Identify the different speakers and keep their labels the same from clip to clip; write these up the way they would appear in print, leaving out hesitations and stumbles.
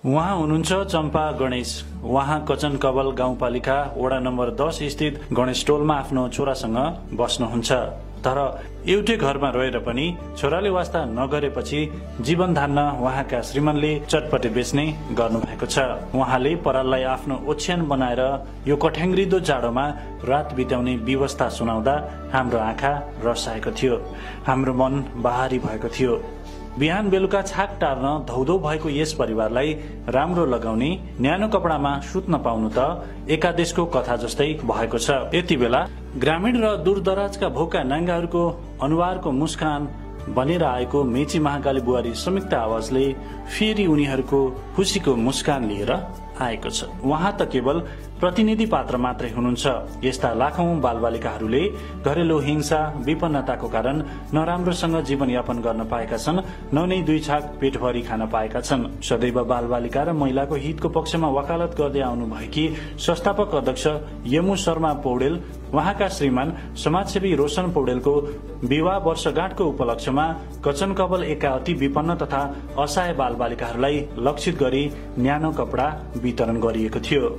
Speaker 1: उहाँ हुनुहुन्छ चम्पा गणेश। उहाँ कचन कवल गाउँपालिका वडा नम्बर 10 स्थित गणेश टोलमा आफ्नो छोरासँग बस्नुहुन्छ। तर एउटै घरमा रहेर पनि छोराले वास्ता नगरेपछि जीवन धान्न उहाँका श्रीमानले चटपटे बेच्ने गर्नुभएको छ। उहाँले पराललाई आफ्नो ओछ्यान बनाएर यो कठ्याङ्ग्रिदो जाडोमा रात बिताउने व्यवस्था सुनाउँदा हाम्रो आँखा रसाएको थियो, हाम्रो मन बहारी भएको थियो। बिहान बेलुका छाक टार्न धौधौ भएको यस परिवारलाई राम्रो लगाउने न्यानो कपडामा सुत्न पाउनु त एकादेशको कथा जस्तै भएको छ। यति बेला ग्रामीण र दूरदराजका भोका नाङ्गाहरूको अनुहारको मुस्कान बनेर आएको मेची महाकाली बुहारी संयुक्त आवाजले फेरि उनीहरूको खुसीको मुस्कान लिएर आएको छ। उहाँ त केवल प्रतिनिधि पात्र मात्रै हुनुहुन्छ। यस्ता लाखौं बालबालिकाहरूले घरेलु हिंसा विपन्नताको कारण नराम्रोसँग जीवनयापन गर्न पाएका छन्, न नै दुई छाक पेटभरि खान पाएका छन्। सदैव बालबालिका र महिलाको हितको पक्षमा वकालत गर्दै आउनु भएकी संस्थापक अध्यक्ष यमु शर्मा पौडेल उहाँका श्रीमान समाजसेवी रोशन पौडेलको विवाह वर्षगाँठको उपलक्ष्यमा कचन कवल एका अति विपन्न तथा असहाय बालबालिकाहरूलाई लक्षित गरी न्यानो कपडा वितरण गरिएको थियो।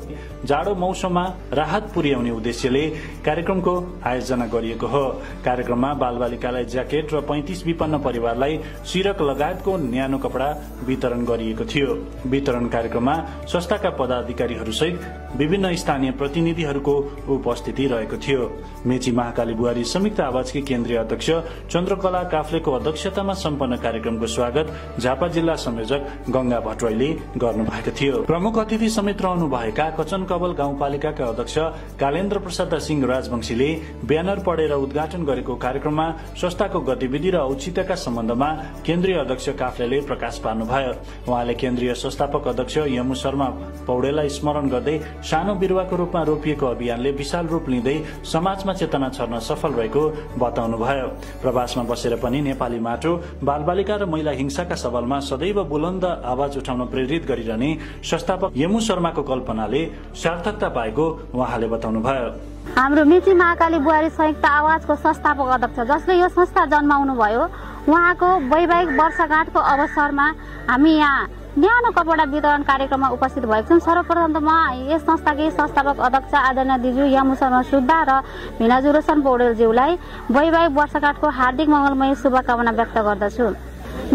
Speaker 1: जाडो मौसममा राहत पुर्याउने उद्देश्यले कार्यक्रमको आयोजना गरिएको हो। कार्यक्रममा बालबालिकालाई ज्याकेट र 35 विपन्न परिवारलाई सिरक लगायतको न्यानो कपडा वितरण गरिएको थियो। वितरण कार्यक्रममा संस्थाका पदाधिकारीहरू सहित विभिन्न स्थानीय प्रतिनिधिहरूको उपस्थिति रहेको थियो। मेची महाकाली बुहारी संयुक्त आवाजकी केन्द्रीय अध्यक्ष चन्द्रकला काफ्लेको अध्यक्षतामा सम्पन्न कार्यक्रमको स्वागत झापा जिल्ला संयोजक गंगा भट्टराईले गर्नुभएको थियो। प्रमुख अतिथि समेत रहनुभएका कचन कवल गाउँपालिकाका अध्यक्ष कालेन्द्र प्रसाद सिंह राजवंशीले ब्यानर पढेर उद्घाटन गरेको कार्यक्रममा संस्थाको गतिविधि र औचित्यका सम्बन्धमा केन्द्रीय अध्यक्ष काफ्लेले प्रकाश पार्नुभयो। उहाँले केन्द्रीय संस्थापक अध्यक्ष यमु शर्मा पौडेललाई स्मरण गर्दै सानो बिरुवाको रूपमा रोपिएको अभियानले विशाल रूप लिँदै समाजमा चेतना छर्न सफल रहेको बताउनुभयो। प्रवासमा बसेर पनि नेपाली माटो, बालबालिका र महिला हिंसाका सवालमा सदैव बुलन्द आवाज उठाउन प्रेरित गरिरहने संस्थापक यमु शर्माको कल्पनाले सार्थकता पाएको उहाँले बताउनुभयो।
Speaker 2: हाम्रो मेची महाकाली बुहारी संयुक्त आवाजको संस्थापक अध्यक्ष जसले यो संस्था जन्माउनु भयो, उहाँको वैवाहिक वर्षगाँठको अवसरमा हामी यहाँ न्यानो कपडा वितरण कार्यक्रममा उपस्थित भएको छौँ। सर्वप्रथम त म यस संस्थाकी संस्थापक अध्यक्ष आदरणीय दिजु यमु शर्मा सुब्बा र भिनाजु रोशन पौडेलज्यूलाई वैवाहिक वर्षगाँठको हार्दिक मङ्गलमय शुभकामना व्यक्त गर्दछु।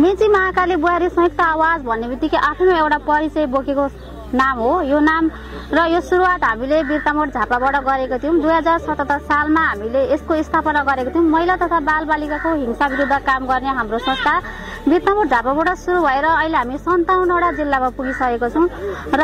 Speaker 2: मेची महाकाली बुहारी संयुक्त आवाज भन्ने बित्तिकै आफ्नो एउटा परिचय बोकेको नाम हो। यो नाम र यो सुरुवात हामीले बिर्तामोड झापाबाट गरेको थियौँ। 2077 सालमा हामीले यसको स्थापना गरेको थियौँ। महिला तथा बालबालिकाको हिंसा विरुद्ध काम गर्ने हाम्रो संस्था बिर्तामोड झापाबाट सुरु भएर अहिले हामी 57वटा जिल्लामा पुगिसकेको छौँ। र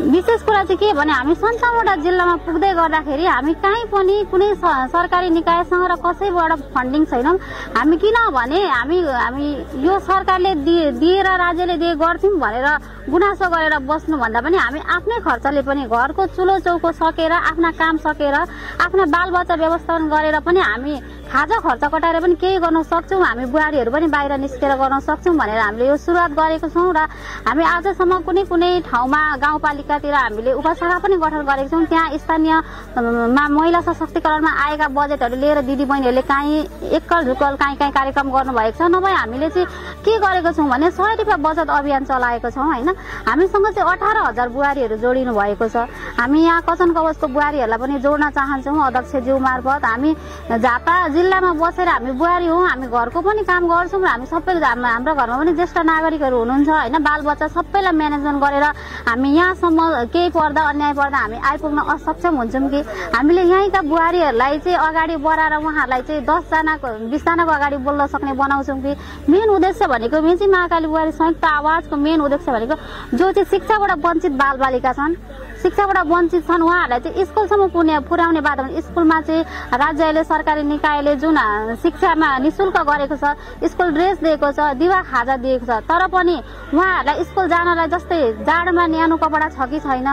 Speaker 2: विशेष कुरा चाहिँ के भने हामी 57वटा जिल्लामा पुग्दै गर्दाखेरि हामी कहीँ पनि कुनै सरकारी निकायसँग र कसैबाट फन्डिङ छैनौँ। हामी किनभने हामी यो सरकारले दिएर राज्यले दिए गर्थ्यौँ भनेर गुनासो गरेर बस्नुभन्दा पनि हामी आफ्नै खर्चले पनि घरको चुलो चौको सकेर, आफ्ना काम सकेर, आफ्ना बालबच्चा व्यवस्थापन गरेर पनि हामी खाजा खर्च कटाएर पनि केही गर्न सक्छौँ। हामी बुहारीहरू पनि बाहिर निस्केर गर्न सक्छौँ भनेर हामीले यो सुरुवात गरेको छौँ। र हामी आजसम्म कुनै कुनै ठाउँमा गाउँपालिकातिर हामीले उपशाखा पनि गठन गरेको छौँ। त्यहाँ स्थानीयमा महिला सशक्तिकरणमा आएका बजेटहरू लिएर दिदीबहिनीहरूले काहीँ एकल झुकल काहीँ कार्यक्रम गर्नुभएको छ। नभए हामीले चाहिँ के गरेको छौँ भने 100 रुपियाँ बचत अभियान चलाएको छौँ होइन। हामीसँग चाहिँ 18,000 बुहारीहरू जोडिनु भएको छ। हामी यहाँ कचन कवचको बुहारीहरूलाई पनि जोड्न चाहन्छौँ अध्यक्षज्यू मार्फत। हामी झापा जिल्लामा बसेर हामी बुहारी हौँ, हामी घरको पनि काम गर्छौँ र हामी सबै हाम्रो घरमा पनि ज्येष्ठ नागरिकहरू हुनुहुन्छ होइन। बालबच्चा सबैलाई म्यानेजमेन्ट गरेर हामी यहाँसम्म केही पर्दा अन्याय पर्दा हामी आइपुग्न असक्षम हुन्छौँ कि हामीले यहीँका बुहारीहरूलाई चाहिँ अगाडि बढाएर उहाँहरूलाई चाहिँ 10जनाको 20जनाको अगाडि बोल्न सक्ने बनाउँछौँ कि मेन उद्देश्य भनेको मेची महाकाली बुहारी संयुक्त आवाजको मेन उद्देश्य भनेको जो चाहिँ शिक्षाबाट वञ्चित बालबालिका छन्, शिक्षाबाट वञ्चित छन्, उहाँहरूलाई चाहिँ स्कुलसम्म पुर्याउने बाटोमा स्कुलमा चाहिँ राज्यले सरकारी निकायले जुन शिक्षामा निःशुल्क गरेको छ, स्कुल ड्रेस दिएको छ, दिवा खाजा दिएको छ, तर पनि उहाँहरूलाई स्कुल जानलाई जस्तै जाडोमा न्यानो कपडा छ कि छैन।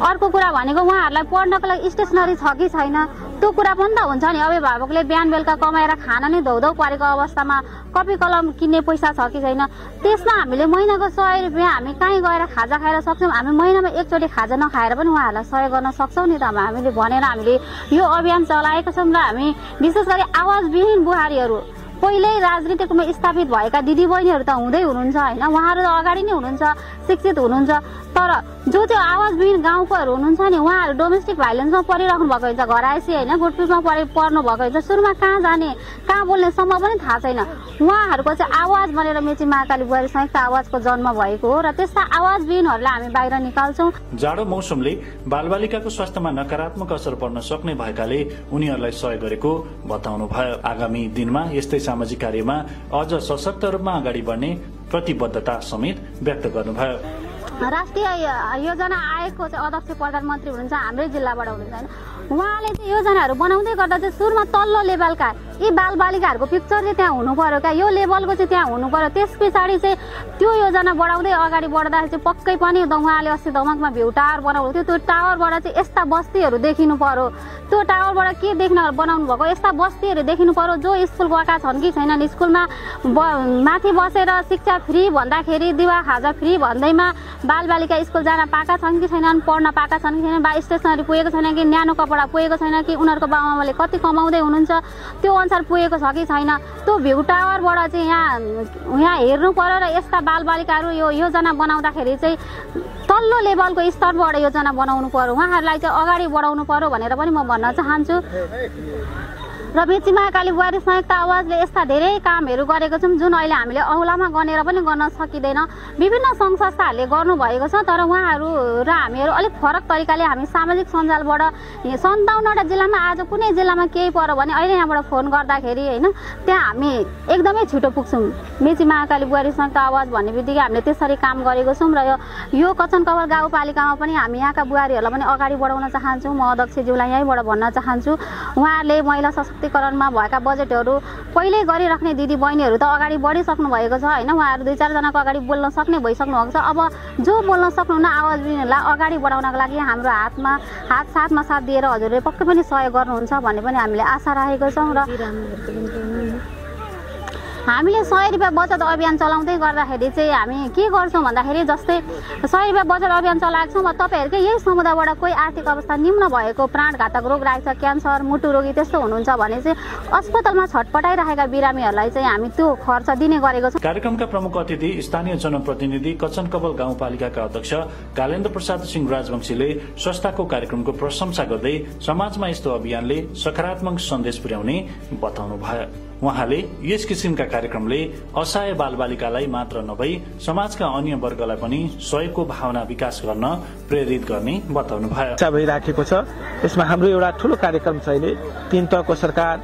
Speaker 2: अर्को कुरा भनेको उहाँहरूलाई पढ्नको लागि स्टेसनरी छ कि छैन, त्यो कुरा पनि त हुन्छ नि। अभिभावकले बिहान बेलुका कमाएर खाना नै धौधौ परेको अवस्थामा कपी कलम किन्ने पैसा छ कि छैन। त्यसमा हामीले महिनाको 100 रुपियाँ हामी कहीँ गएर खाजा खाएर सक्छौँ। हामी महिनामा एकचोटि खाजा नखाएर पनि उहाँहरूलाई सहयोग गर्न सक्छौँ नि त हामीले भनेर हामीले यो अभियान चलाएको छौँ। र हामी विशेष गरी आवाजविहीन बुहारीहरू पहिल्यै राजनीतिक रूपमा स्थापित भएका दिदीबहिनीहरू त हुँदै हुनुहुन्छ होइन, उहाँहरू त अगाडि नै हुनुहुन्छ, शिक्षित हुनुहुन्छ, तर जो चाहिँ आवाजविहीन गाउँकोहरू हुनुहुन्छ नि उहाँहरू डोमेस्टिक भाइलेन्समा परिराख्नु भएको हुन्छ, घरायसी होइन, गुटपिटमा पर्नु भएको हुन्छ। सुरुमा कहाँ जाने कहाँ बोल्नेसम्म पनि थाहा छैन। उहाँहरूको चाहिँ आवाज बनेर मेची महाकाली बुहारी संयुक्त आवाजको जन्म भएको हो र त्यस्ता आवाजविहीनहरूलाई हामी बाहिर निकाल्छौँ।
Speaker 1: जाडो मौसमले बालबालिकाको स्वास्थ्यमा नकारात्मक असर पर्न सक्ने भएकाले उनीहरूलाई सहयोग गरेको बताउनु भयो। आगामी दिनमा यस्तै सामाजिक कार्यमा अझ सशक्त रूपमा अगाडि बढ्ने प्रतिबद्धता समेत व्यक्त गर्नुभयो।
Speaker 2: राष्ट्रिय योजना आयोगको चाहिँ अध्यक्ष प्रधानमन्त्री हुनुहुन्छ, हाम्रै जिल्लाबाट हुनुहुन्छ होइन। उहाँले चाहिँ योजनाहरू बनाउँदै गर्दा चाहिँ सुरुमा तल्लो लेभलका यी बालबालिकाहरूको पिक्चर चाहिँ त्यहाँ हुनु पर्यो क्या, यो लेभलको चाहिँ त्यहाँ हुनु पर्यो। त्यस पछाडि चाहिँ त्यो योजना बढाउँदै अगाडि बढ्दाखेरि चाहिँ पक्कै पनि उहाँले अस्ति दमकमा भ्यू टावर बनाउनु थियो। त्यो टावरबाट चाहिँ यस्ता बस्तीहरू देखिनु पर्यो, त्यो टावरबाट के देख्न बनाउनु भएको यस्ता बस्तीहरू देखिनु पर्यो जो स्कुल गएका छन् कि छैनन्, स्कुलमा माथि बसेर शिक्षा फ्री भन्दाखेरि दिवा खाजा फ्री भन्दैमा बालबालिका स्कुल जान पाएका छन् कि छैनन्, पढ्न पाएका छन् कि छैनन्, बा स्टेसनरी पुगेको छैन कि, न्यानो कपडा पुगेको छैन कि, उनीहरूको बाबुआमाले कति कमाउँदै हुनुहुन्छ त्यो अनुसार पुगेको छ कि छैन, त्यो भ्यू टावरबाट चाहिँ यहाँ हेर्नु पर्यो। र यस्ता बालबालिकाहरू यो योजना बनाउँदाखेरि चाहिँ तल्लो लेभलको स्तरबाट योजना बनाउनु पर्यो, उहाँहरूलाई चाहिँ अगाडि बढाउनु पर्यो भनेर पनि म भन्न चाहन्छु। र मेची महाकाली बुहारी संयुक्त आवाजले यस्ता धेरै कामहरू गरेको छौँ जुन अहिले हामीले औलामा गनेर पनि गर्न सकिँदैन। विभिन्न सङ्घ संस्थाहरूले गर्नुभएको छ, तर उहाँहरू र हामीहरू अलिक फरक तरिकाले हामी सामाजिक सञ्जालबाट 57वटा जिल्लामा आज कुनै जिल्लामा केही पर्यो भने अहिले यहाँबाट फोन गर्दाखेरि होइन त्यहाँ हामी एकदमै छिटो पुग्छौँ। मेची महाकाली बुहारी संयुक्त आवाज भन्ने बित्तिकै हामीले त्यसरी काम गरेको छौँ। र यो कचन कवल गाउँपालिकामा पनि हामी यहाँका बुहारीहरूलाई पनि अगाडि बढाउन चाहन्छौँ। म अध्यक्षज्यूलाई यहीँबाट भन्न चाहन्छु उहाँहरूले महिला सशक्तिकरणमा भएका बजेटहरू पहिल्यै गरिराख्ने दिदी बहिनीहरू त अगाडि बढिसक्नु भएको छ होइन। उहाँहरू 2-4 जनाको अगाडि बोल्न सक्ने भइसक्नु भएको छ। अब जो बोल्न सक्नुहुन्न आवाज दिनेलाई अगाडि बढाउनको लागि हाम्रो साथमा साथ दिएर हजुरले पक्कै पनि सहयोग गर्नुहुन्छ भन्ने पनि हामीले आशा राखेको छौँ। र हामीले 100 रुपियाँ बचत अभियान चलाउँदै गर्दाखेरि चाहिँ हामी के गर्छौँ भन्दाखेरि जस्तै 100 रुपियाँ बचत अभियान चलाएको छौँ। तपाईँहरूकै यही समुदायबाट कोही आर्थिक अवस्था निम्न भएको प्राणघातक रोग रहेको छ, क्यान्सर, मुटु रोगी त्यस्तो हुनुहुन्छ भने चाहिँ अस्पतालमा छटपटाइरहेका बिरामीहरूलाई चाहिँ हामी त्यो खर्च दिने गरेको छौँ।
Speaker 1: कार्यक्रमका प्रमुख अतिथि स्थानीय जनप्रतिनिधि कचनकबल गाउँपालिकाका अध्यक्ष कालेन्द्र प्रसाद सिंह राजवंशीले संस्थाको कार्यक्रमको प्रशंसा गर्दै समाजमा यस्तो अभियानले सकारात्मक सन्देश पुर्याउने बताउनुभयो। उहाँले यस किसिमका कार्यक्रमले असहाय बालबालिकालाई मात्र नभई समाजका अन्य वर्गलाई पनि सहयोगको भावना विकास गर्न प्रेरित गर्ने बताउनुभयो।
Speaker 3: भइराखेको छ। यसमा हाम्रो एउटा ठूलो कार्यक्रम छ अहिले 3 तहको सरकार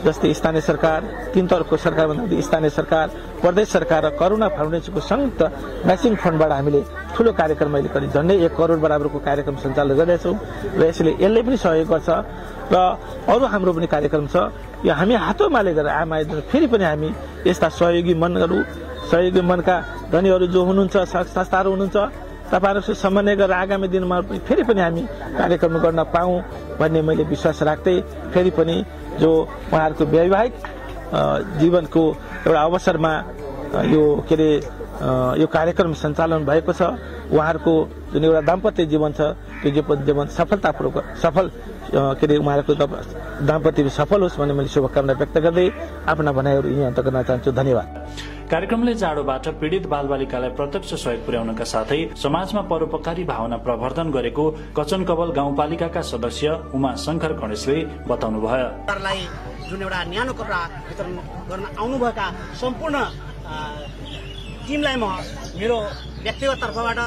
Speaker 3: जस्तै स्थानीय सरकार, 3 तहको सरकार भन्दा स्थानीय सरकार, प्रदेश सरकार र करुणा फाउन्डेसनको संयुक्त म्याचिङ फन्डबाट हामीले ठूलो कार्यक्रम अहिले करिब झन्डै 1 करोड बराबरको कार्यक्रम सञ्चालन गरिरहेछौँ र यसले पनि सहयोग गर्छ र अरू हाम्रो पनि कार्यक्रम छ। यो हामी हातोमा लिएर फेरि पनि हामी यस्ता सहयोगी मनका धनीहरू जो हुनुहुन्छ, संस्थाहरू हुनुहुन्छ, तपाईहरुसँग समन्वय गरेर आगामी दिनमा फेरि पनि हामी कार्यक्रम गर्न पाऊँ भन्ने मैले विश्वास राख्दै फेरि पनि जो उहाँहरूको वैवाहिक जीवनको एउटा अवसरमा यो कार्यक्रम सञ्चालन भएको छ। उहाँहरूको जुन एउटा दाम्पत्य जीवन छ त्यो जीवन सफलतापूर्वक उहाँहरूको दाम्पत्य सफल होस् भन्ने मैले शुभकामना व्यक्त गर्दै आफ्ना भनाइहरू यही अन्त गर्न चाहन्छु। धन्यवाद।
Speaker 1: कार्यक्रमले जाडोबाट पीडित बालबालिकालाई प्रत्यक्ष सहयोग पुर्याउनका साथै समाजमा परोपकारी भावना प्रवर्धन गरेको कचनकबल गाउँपालिकाका सदस्य उमा शंकर गणेशले बताउनुभयो।
Speaker 4: जुन एउटा न्यानो कपडा वितरण गर्न आउनुभएका सम्पूर्ण टिमलाई म मेरो व्यक्तिगत तर्फबाट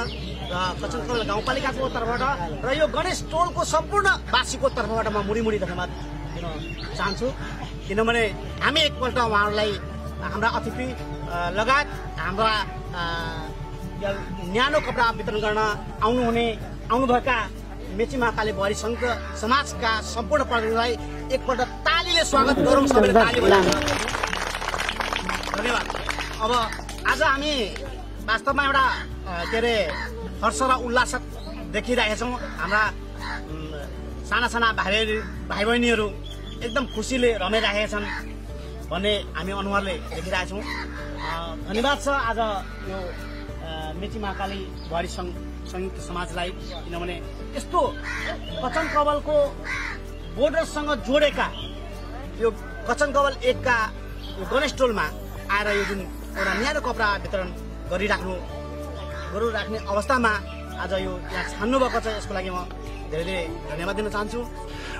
Speaker 4: र कचनकबल गाउँपालिकाको तर्फबाट र यो गणेश टोलको सम्पूर्ण वासीको तर्फबाट म मुडी धन्यवाद दिन चाहन्छु। किनभने हामी एकपल्ट उहाँहरूलाई हाम्रा अतिथि लगायत हाम्रा न्यानो कपडा वितरण गर्न आउनुभएका मेची महाकाली बुहारी संघ समाजका सम्पूर्ण प्रतिनिधिलाई एकपल्ट तालीले स्वागत गरौँ। सबैले ताली बजाएर धन्यवाद। अब आज हामी वास्तवमा एउटा हर्ष र उल्लास देखिरहेका छौँ। हाम्रा साना भाइ बहिनीहरू एकदम खुसीले रमाइरहेका छन् भन्ने हामी अनुहारले देखिरहेका छौँ। धन्यवाद छ आज यो मेची महाकाली बुहारी संयुक्त समाजलाई, किनभने यस्तो कचनकबलको बोर्डरसँग जोडेका यो कचनकबल 1 का गणेश टोलमा आएर यो जुन एउटा न्यानो कपडा वितरण गरिराख्ने अवस्थामा आज यो यहाँ छान्नु भएको छ। यसको लागि म धेरै धन्यवाद दिन चाहन्छु।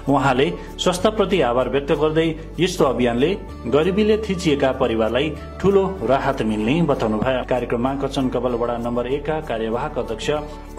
Speaker 1: उहाँले संस्थाप्रति आभार व्यक्त गर्दै यस्तो अभियानले गरिबीले थिचिएका परिवारलाई ठूलो राहत मिल्ने बताउनुभयो। कार्यक्रममा कचनकबल वडा नम्बर 1 का कार्यवाहक अध्यक्ष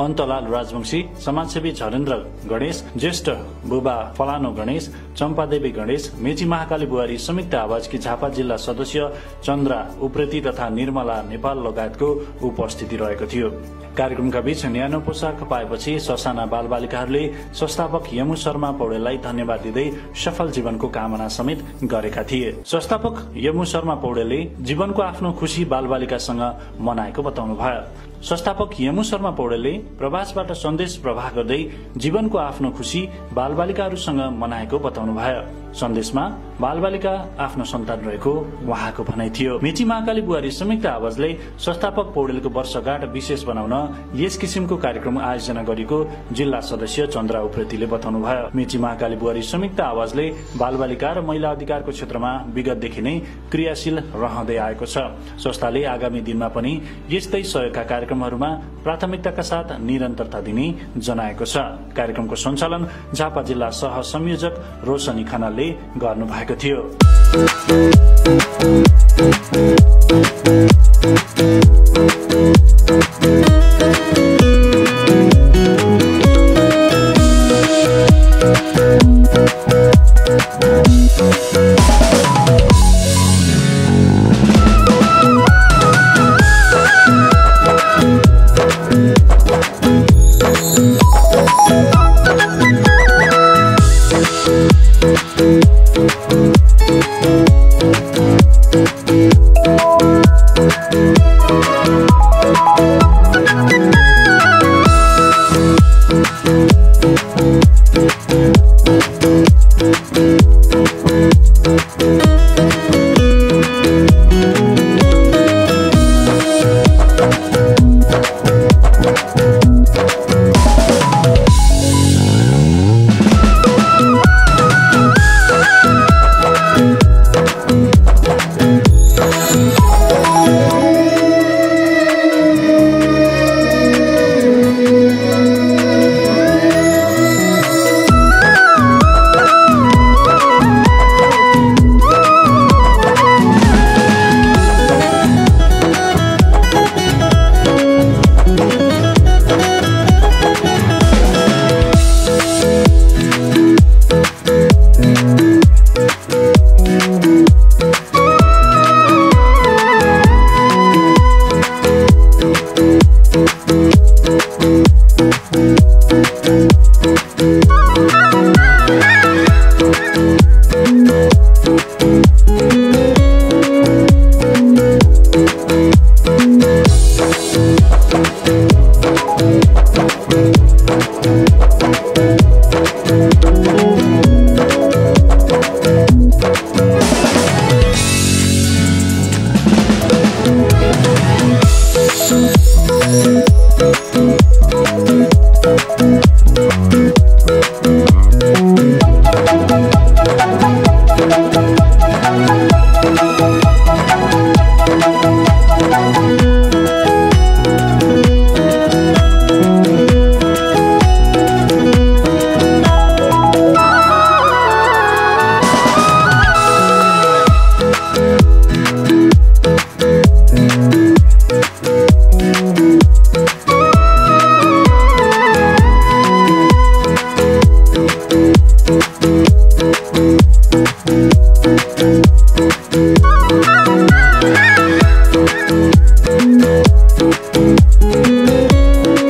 Speaker 1: अन्तलाल राजवंशी, समाजसेवी झरेन्द्र गणेश, ज्येष्ठ बुबा फलानो गणेश, चम्पादेवी गणेश, मेची महाकाली बुहारी संयुक्त आवाजकी झापा जिल्ला सदस्य चन्द्रा उप्रेती तथा निर्मला नेपाल लगायतको उपस्थिति रहेको थियो। कार्यक्रमका बीच न्यानो पोसाक पाएपछि ससाना बालबालिकाहरूले संस्थापक यमु शर्मा पौडेललाई धन्यवाद दिँदै सफल जीवनको कामना समेत गरेका थिए। संस्थापक यमु शर्मा पौडेलले जीवनको आफ्नो खुशी बालबालिकासँग मनाएको बताउनुभयो। संस्थापक यमु शर्मा पौडेलले प्रवासबाट सन्देश प्रवाह गर्दै जीवनको आफ्नो खुशी बालबालिकाहरूसँग मनाएको बताउनुभयो। सन्देशमा बालबालिका आफ्नो सन्तान रहेको उहाँको भनाइ थियो। मेची महाकाली बुहारी संयुक्त आवाजले संस्थापक पौडेलको वर्षगाँठ विशेष बनाउन यस किसिमको कार्यक्रम आयोजना गरेको जिल्ला सदस्य चन्द्रा उप्रेतीले बताउनुभयो। मेची महाकाली बुहारी संयुक्त आवाजले बालबालिका र महिला अधिकारको क्षेत्रमा विगतदेखि नै क्रियाशील रहँदै आएको छ। संस्थाले आगामी दिनमा पनि यस्तै सहयोगका कार्यक्रमहरूमा प्राथमिकताका साथ निरन्तरता दिने जनाएको छ। कार्यक्रमको सञ्चालन झापा जिल्ला सह संयोजक रोशनी खनालले गर्नुभएको थियो।